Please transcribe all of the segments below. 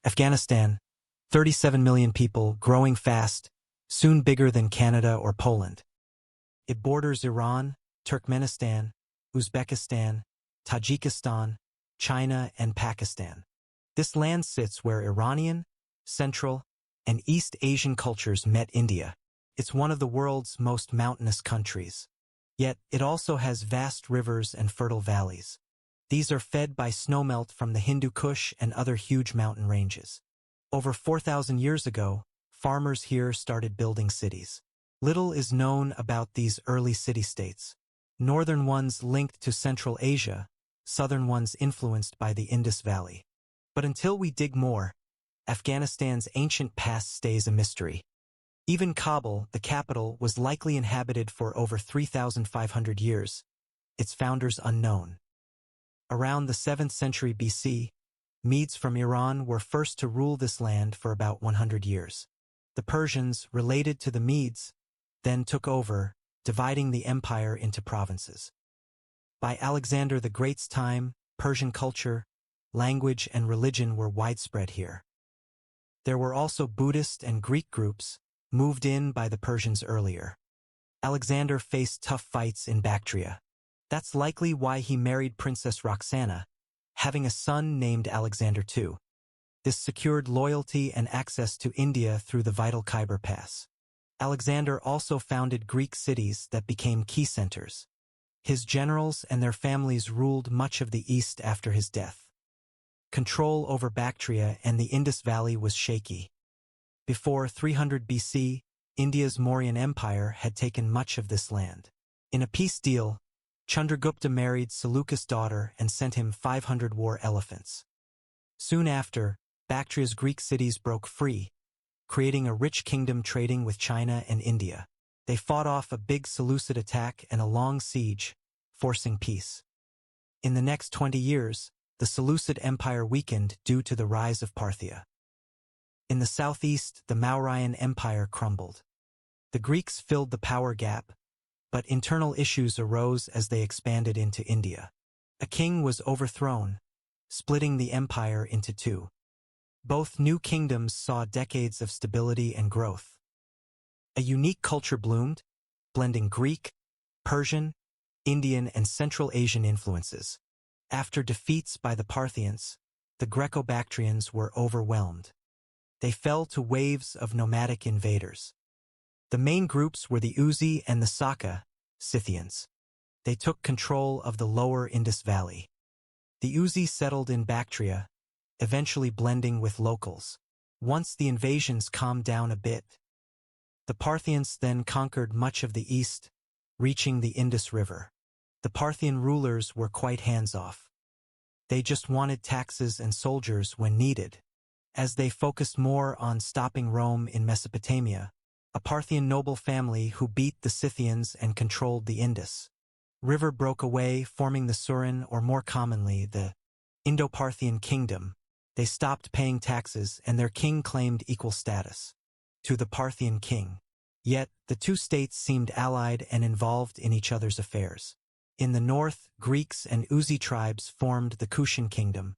Afghanistan, 37 million people, growing fast, soon bigger than Canada or Poland. It borders Iran, Turkmenistan, Uzbekistan, Tajikistan, China, and Pakistan. This land sits where Iranian, Central, and East Asian cultures met India. It's one of the world's most mountainous countries. Yet, it also has vast rivers and fertile valleys. These are fed by snowmelt from the Hindu Kush and other huge mountain ranges. Over 4,000 years ago, farmers here started building cities. Little is known about these early city-states. Northern ones linked to Central Asia, southern ones influenced by the Indus Valley. But until we dig more, Afghanistan's ancient past stays a mystery. Even Kabul, the capital, was likely inhabited for over 3,500 years, its founders unknown. Around the 7th century BC, Medes from Iran were first to rule this land for about 100 years. The Persians, related to the Medes, then took over, dividing the empire into provinces. By Alexander the Great's time, Persian culture, language, and religion were widespread here. There were also Buddhist and Greek groups, moved in by the Persians earlier. Alexander faced tough fights in Bactria. That's likely why he married Princess Roxana, having a son named Alexander II. This secured loyalty and access to India through the vital Khyber Pass. Alexander also founded Greek cities that became key centers. His generals and their families ruled much of the east after his death. Control over Bactria and the Indus Valley was shaky. Before 300 BC, India's Mauryan Empire had taken much of this land. In a peace deal, Chandragupta married Seleucus' daughter and sent him 500 war elephants. Soon after, Bactria's Greek cities broke free, creating a rich kingdom trading with China and India. They fought off a big Seleucid attack and a long siege, forcing peace. In the next 20 years, the Seleucid Empire weakened due to the rise of Parthia. In the southeast, the Mauryan Empire crumbled. The Greeks filled the power gap, but internal issues arose as they expanded into India. A king was overthrown, splitting the empire into two. Both new kingdoms saw decades of stability and growth. A unique culture bloomed, blending Greek, Persian, Indian, and Central Asian influences. After defeats by the Parthians, the Greco-Bactrians were overwhelmed. They fell to waves of nomadic invaders. The main groups were the Uzi and the Saka, Scythians. They took control of the lower Indus Valley. The Uzi settled in Bactria, eventually blending with locals. Once the invasions calmed down a bit, the Parthians then conquered much of the east, reaching the Indus River. The Parthian rulers were quite hands-off. They just wanted taxes and soldiers when needed. As they focused more on stopping Rome in Mesopotamia, a Parthian noble family who beat the Scythians and controlled the Indus River broke away, forming the Surin, or more commonly, the Indo-Parthian kingdom. They stopped paying taxes, and their king claimed equal status to the Parthian king. Yet, the two states seemed allied and involved in each other's affairs. In the north, Greeks and Uzi tribes formed the Kushan kingdom,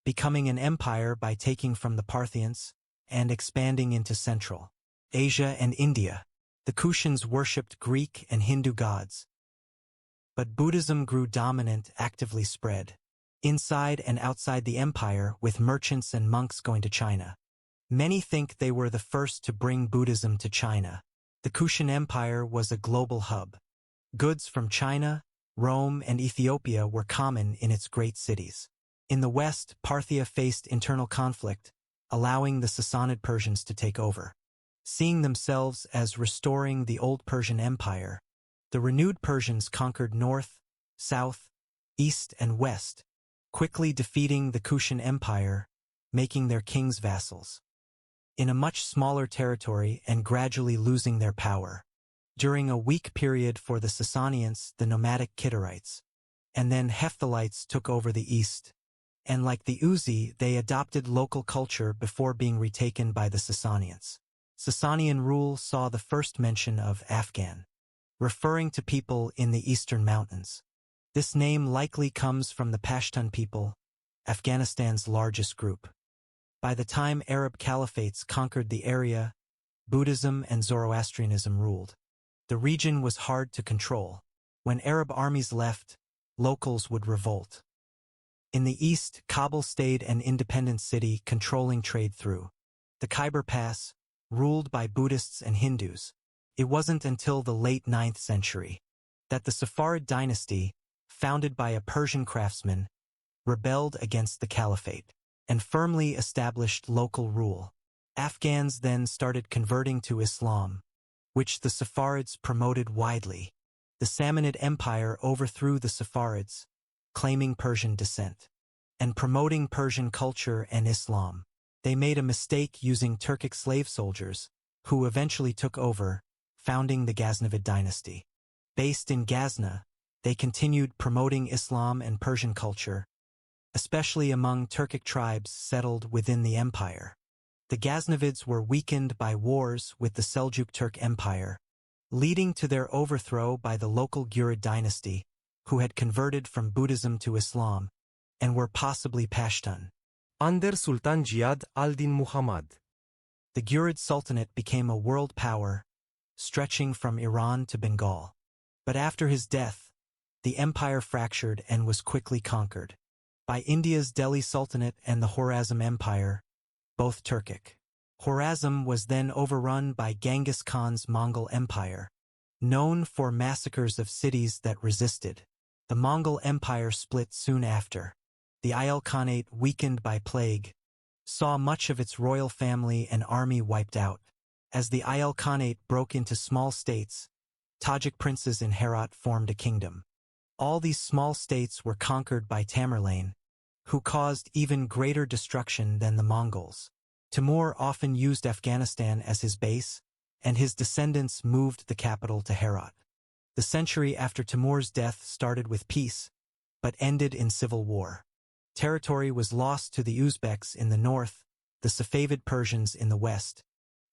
becoming an empire by taking from the Parthians and expanding into Central Asia and India. The Kushans worshipped Greek and Hindu gods. But Buddhism grew dominant, actively spread inside and outside the empire, with merchants and monks going to China. Many think they were the first to bring Buddhism to China. The Kushan Empire was a global hub. Goods from China, Rome, and Ethiopia were common in its great cities. In the west, Parthia faced internal conflict, allowing the Sassanid Persians to take over. Seeing themselves as restoring the old Persian Empire, the renewed Persians conquered north, south, east, and west, quickly defeating the Kushan Empire, making their kings vassals. In a much smaller territory and gradually losing their power. During a weak period for the Sasanians, the nomadic Kittites, and then Hephthalites took over the east. And like the Uzi, they adopted local culture before being retaken by the Sasanians. Sasanian rule saw the first mention of Afghan, referring to people in the eastern mountains. This name likely comes from the Pashtun people, Afghanistan's largest group. By the time Arab caliphates conquered the area, Buddhism and Zoroastrianism ruled. The region was hard to control. When Arab armies left, locals would revolt. In the east, Kabul stayed an independent city controlling trade through the Khyber Pass, ruled by Buddhists and Hindus. It wasn't until the late 9th century that the Safarid dynasty, founded by a Persian craftsman, rebelled against the caliphate and firmly established local rule. Afghans then started converting to Islam, which the Safarids promoted widely. The Samanid Empire overthrew the Safarids, claiming Persian descent and promoting Persian culture and Islam. They made a mistake using Turkic slave soldiers, who eventually took over, founding the Ghaznavid dynasty. Based in Ghazna, they continued promoting Islam and Persian culture, especially among Turkic tribes settled within the empire. The Ghaznavids were weakened by wars with the Seljuk Turk Empire, leading to their overthrow by the local Ghurid dynasty, who had converted from Buddhism to Islam, and were possibly Pashtun. Under Sultan Jihad al-Din Muhammad, The Ghurid Sultanate became a world power, stretching from Iran to Bengal. But after his death, the empire fractured and was quickly conquered by India's Delhi Sultanate and the Khorazm Empire, both Turkic. Khorazm was then overrun by Genghis Khan's Mongol Empire, known for massacres of cities that resisted. The Mongol Empire split soon after. The Ayal Khanate, weakened by plague, saw much of its royal family and army wiped out. As the Ayal Khanate broke into small states, Tajik princes in Herat formed a kingdom. All these small states were conquered by Tamerlane, who caused even greater destruction than the Mongols. Timur often used Afghanistan as his base, and his descendants moved the capital to Herat. The century after Timur's death started with peace, but ended in civil war. Territory was lost to the Uzbeks in the north, the Safavid Persians in the west,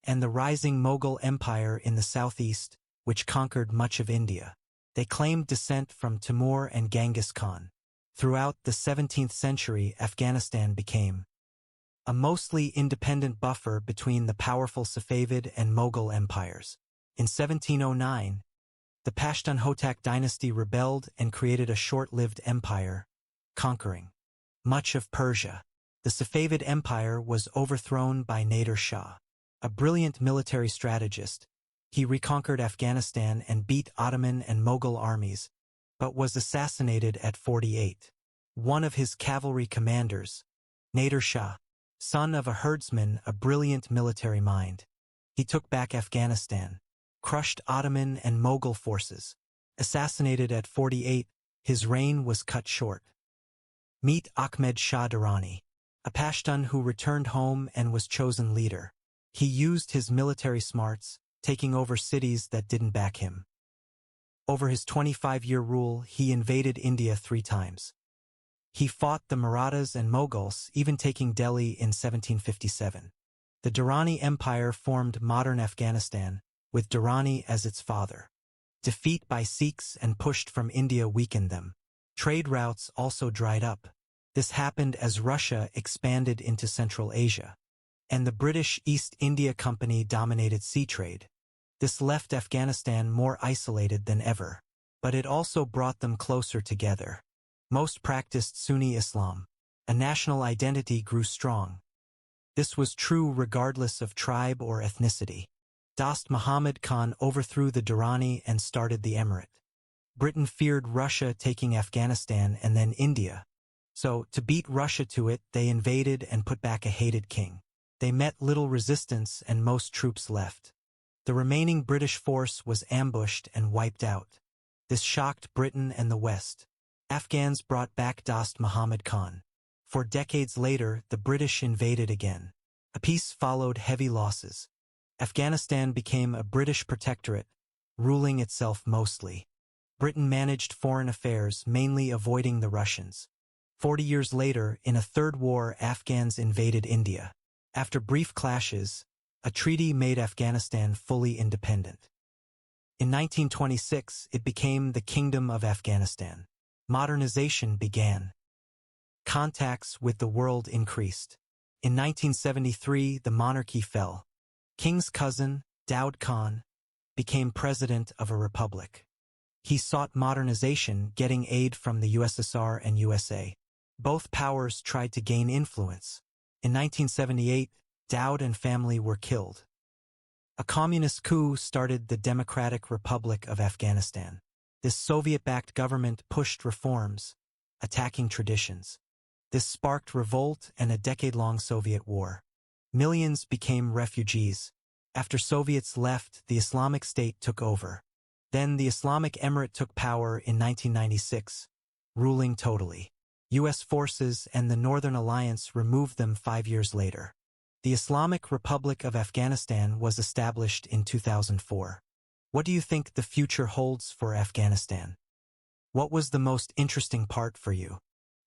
and the rising Mughal Empire in the southeast, which conquered much of India. They claimed descent from Timur and Genghis Khan. Throughout the 17th century, Afghanistan became a mostly independent buffer between the powerful Safavid and Mughal empires. In 1709, the Pashtun Hotak dynasty rebelled and created a short-lived empire, conquering much of Persia. The Safavid Empire was overthrown by Nader Shah, a brilliant military strategist. He reconquered Afghanistan and beat Ottoman and Mughal armies, but was assassinated at 48. One of his cavalry commanders, Nader Shah, son of a herdsman, a brilliant military mind. He took back Afghanistan, crushed Ottoman and Mughal forces. Assassinated at 48, his reign was cut short. Meet Ahmed Shah Durrani, a Pashtun who returned home and was chosen leader. He used his military smarts, taking over cities that didn't back him. Over his 25-year rule, he invaded India 3 times. He fought the Marathas and Mughals, even taking Delhi in 1757. The Durrani Empire formed modern Afghanistan, with Durrani as its father. Defeat by Sikhs and pushed from India weakened them. Trade routes also dried up. This happened as Russia expanded into Central Asia, and the British East India Company dominated sea trade. This left Afghanistan more isolated than ever, but it also brought them closer together. Most practiced Sunni Islam. A national identity grew strong. This was true regardless of tribe or ethnicity. Dost Muhammad Khan overthrew the Durrani and started the emirate. Britain feared Russia taking Afghanistan and then India. So, to beat Russia to it, they invaded and put back a hated king. They met little resistance and most troops left. The remaining British force was ambushed and wiped out. This shocked Britain and the West. Afghans brought back Dost Muhammad Khan. 4 decades later, the British invaded again. A peace followed heavy losses. Afghanistan became a British protectorate, ruling itself mostly. Britain managed foreign affairs, mainly avoiding the Russians. 40 years later, in a third war, Afghans invaded India. After brief clashes, a treaty made Afghanistan fully independent. In 1926, it became the Kingdom of Afghanistan. Modernization began. Contacts with the world increased. In 1973, the monarchy fell. King's cousin, Daud Khan, became president of a republic. He sought modernization, getting aid from the USSR and USA. Both powers tried to gain influence. In 1978, Daud and family were killed. A communist coup started the Democratic Republic of Afghanistan. This Soviet-backed government pushed reforms, attacking traditions. This sparked revolt and a decade-long Soviet war. Millions became refugees. After Soviets left, the Islamic State took over. Then the Islamic Emirate took power in 1996, ruling totally. U.S. forces and the Northern Alliance removed them 5 years later. The Islamic Republic of Afghanistan was established in 2004. What do you think the future holds for Afghanistan? What was the most interesting part for you?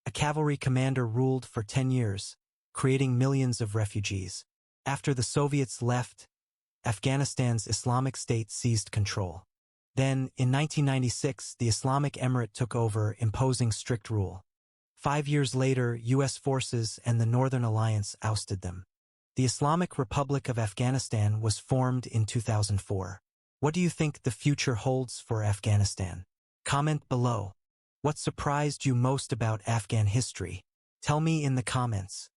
A cavalry commander ruled for 10 years, creating millions of refugees. After the Soviets left, Afghanistan's Islamic State seized control. Then, in 1996, the Islamic Emirate took over, imposing strict rule. 5 years later, U.S. forces and the Northern Alliance ousted them. The Islamic Republic of Afghanistan was formed in 2004. What do you think the future holds for Afghanistan? Comment below. What surprised you most about Afghan history? Tell me in the comments.